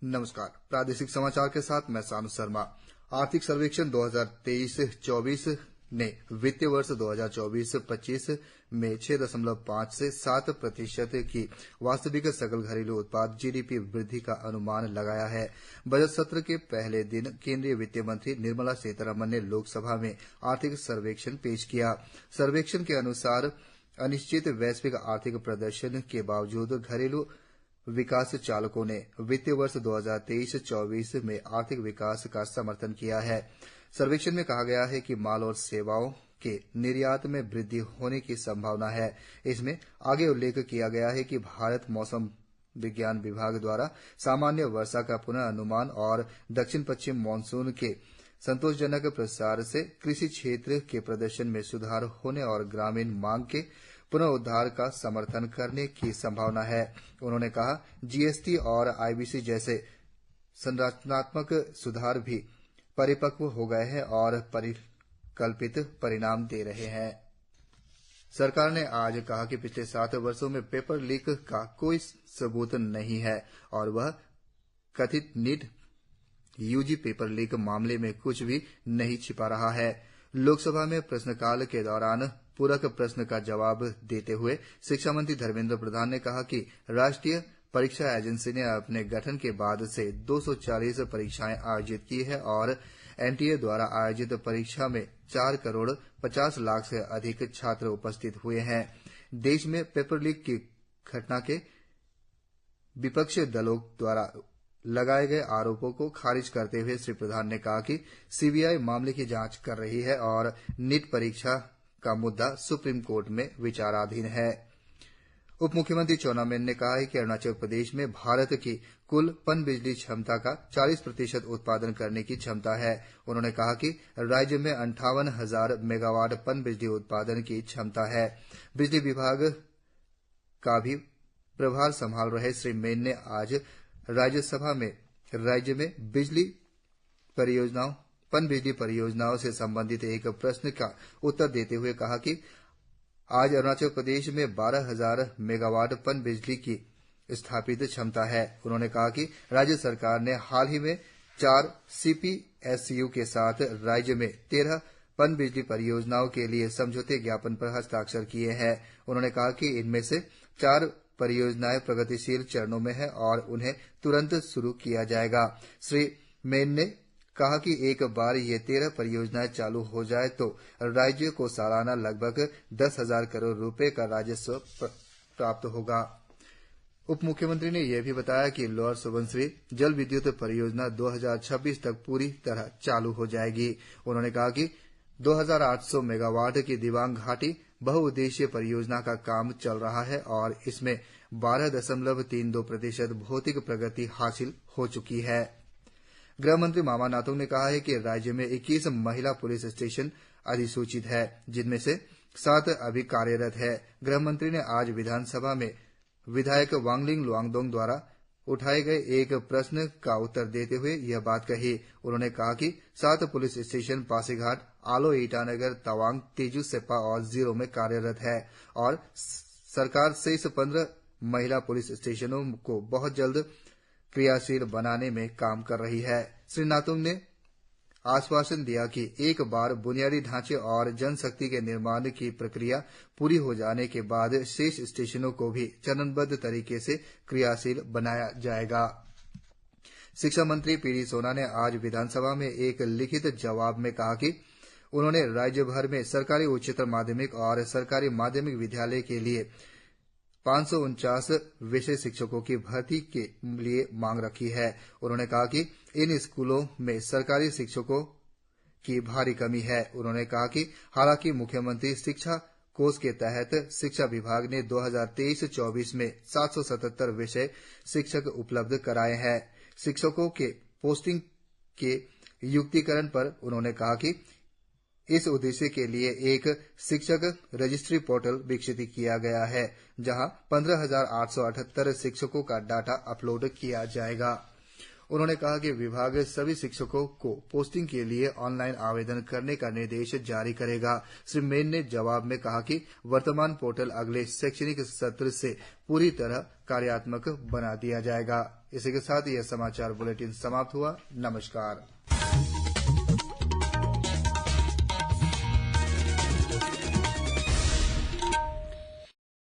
नमस्कार। प्रादेशिक समाचार के साथ मैं सानु शर्मा। आर्थिक सर्वेक्षण 2023-24 ने वित्तीय वर्ष 2024-25 में 6.5 से 7% की वास्तविक सकल घरेलू उत्पाद (जीडीपी) वृद्धि का अनुमान लगाया है। बजट सत्र के पहले दिन केंद्रीय वित्त मंत्री निर्मला सीतारमण ने लोकसभा में आर्थिक सर्वेक्षण पेश किया। सर्वेक्षण के अनुसार अनिश्चित वैश्विक आर्थिक प्रदर्शन के बावजूद घरेलू विकास चालकों ने वित्तीय वर्ष 2023-24 में आर्थिक विकास का समर्थन किया है। सर्वेक्षण में कहा गया है कि माल और सेवाओं के निर्यात में वृद्धि होने की संभावना है। इसमें आगे उल्लेख किया गया है कि भारत मौसम विज्ञान विभाग द्वारा सामान्य वर्षा का पूर्वानुमान और दक्षिण-पश्चिम मानसून के संतोषजनक प्रसार से कृषि क्षेत्र के प्रदर्शन में सुधार होने और ग्रामीण मांग के पुनरुद्धार का समर्थन करने की संभावना है। उन्होंने कहा, जीएसटी और आईबीसी जैसे संरचनात्मक सुधार भी परिपक्व हो गए हैं और परिकल्पित परिणाम दे रहे हैं। सरकार ने आज कहा कि पिछले 7 वर्षों में पेपर लीक का कोई सबूत नहीं है और वह कथित नीट यूजी पेपर लीक मामले में कुछ भी नहीं छिपा रहा है। लोकसभा में प्रश्नकाल के दौरान पूरक प्रश्न का जवाब देते हुए शिक्षा मंत्री धर्मेंद्र प्रधान ने कहा कि राष्ट्रीय परीक्षा एजेंसी ने अपने गठन के बाद से 240 परीक्षाएं आयोजित की है और एनटीए द्वारा आयोजित परीक्षा में 4 करोड़ 50 लाख से अधिक छात्र उपस्थित हुए हैं। देश में पेपर लीक की घटना के विपक्षी दलों द्वारा लगाए गए आरोपों को खारिज करते हुए श्री प्रधान ने कहा कि सीबीआई मामले की जांच कर रही है और नीट परीक्षा का मुद्दा सुप्रीम कोर्ट में विचाराधीन है। उप मुख्यमंत्री चाउना मेन ने कहा है कि अरुणाचल प्रदेश में भारत की कुल पनबिजली क्षमता का 40% उत्पादन करने की क्षमता है। उन्होंने कहा कि राज्य में 58,000 मेगावाट पनबिजली उत्पादन की क्षमता है। बिजली विभाग का भी प्रभार संभाल रहे श्री मेन ने आज राज्यसभा में राज्य में पनबिजली परियोजनाओं से संबंधित एक प्रश्न का उत्तर देते हुए कहा कि आज अरुणाचल प्रदेश में 12,000 मेगावाट पनबिजली की स्थापित क्षमता है। उन्होंने कहा कि राज्य सरकार ने हाल ही में 4 सीपीएसयू के साथ राज्य में 13 पनबिजली परियोजनाओं के लिए समझौते ज्ञापन पर हस्ताक्षर किए हैं। उन्होंने कहा कि इनमें से 4 परियोजनाएं प्रगतिशील चरणों में हैं और उन्हें तुरंत शुरू किया जाएगा। श्री मेन ने कहा कि एक बार ये 13 परियोजनाएं चालू हो जाए तो राज्य को सालाना लगभग 10,000 करोड़ रुपए का राजस्व प्राप्त होगा। उप मुख्यमंत्री ने यह भी बताया कि लोअर सुबनसिरी जल विद्युत परियोजना 2026 तक पूरी तरह चालू हो जाएगी। उन्होंने कहा कि 2,800 मेगावाट की दिबांग घाटी बहुउद्देशीय परियोजना का काम चल रहा है और इसमें 12.32% भौतिक प्रगति हासिल हो चुकी है। गृह मंत्री मामा नातुंग ने कहा है कि राज्य में 21 महिला पुलिस स्टेशन अधिसूचित है, जिनमें से 7 अभी कार्यरत है। गृह मंत्री ने आज विधानसभा में विधायक वांगलिंग लोवांगडोंग द्वारा उठाए गए एक प्रश्न का उत्तर देते हुए यह बात कही। उन्होंने कहा कि 7 पुलिस स्टेशन पासीघाट, आलो, ईटानगर, तवांग, तेजू, सेप्पा और जीरो में कार्यरत है और सरकार शेष 15 महिला पुलिस स्टेशनों को बहुत जल्द क्रियाशील बनाने में काम कर रही है। श्री नातुंग ने आश्वासन दिया कि एक बार बुनियादी ढांचे और जनशक्ति के निर्माण की प्रक्रिया पूरी हो जाने के बाद शेष स्टेशनों को भी चरणबद्ध तरीके से क्रियाशील बनाया जाएगा। शिक्षा मंत्री पीडी सोना ने आज विधानसभा में एक लिखित जवाब में कहा कि उन्होंने राज्य भर में सरकारी उच्चतर माध्यमिक और सरकारी माध्यमिक विद्यालय के लिए 549 विषय शिक्षकों की भर्ती के लिए मांग रखी है। उन्होंने कहा कि इन स्कूलों में सरकारी शिक्षकों की भारी कमी है। उन्होंने कहा कि हालांकि मुख्यमंत्री शिक्षा कोष के तहत शिक्षा विभाग ने 2023-24 में 777 विषय शिक्षक उपलब्ध कराए हैं। शिक्षकों के पोस्टिंग के युक्तिकरण पर उन्होंने कहा कि इस उद्देश्य के लिए एक शिक्षक रजिस्ट्री पोर्टल विकसित किया गया है, जहां 15,878 शिक्षकों का डाटा अपलोड किया जाएगा। उन्होंने कहा कि विभाग सभी शिक्षकों को पोस्टिंग के लिए ऑनलाइन आवेदन करने का निर्देश जारी करेगा। श्री मैन ने जवाब में कहा कि वर्तमान पोर्टल अगले शैक्षणिक सत्र से पूरी तरह कार्यात्मक बना दिया जाएगा। इसी के साथ यह समाचार बुलेटिन समाप्त हुआ। नमस्कार।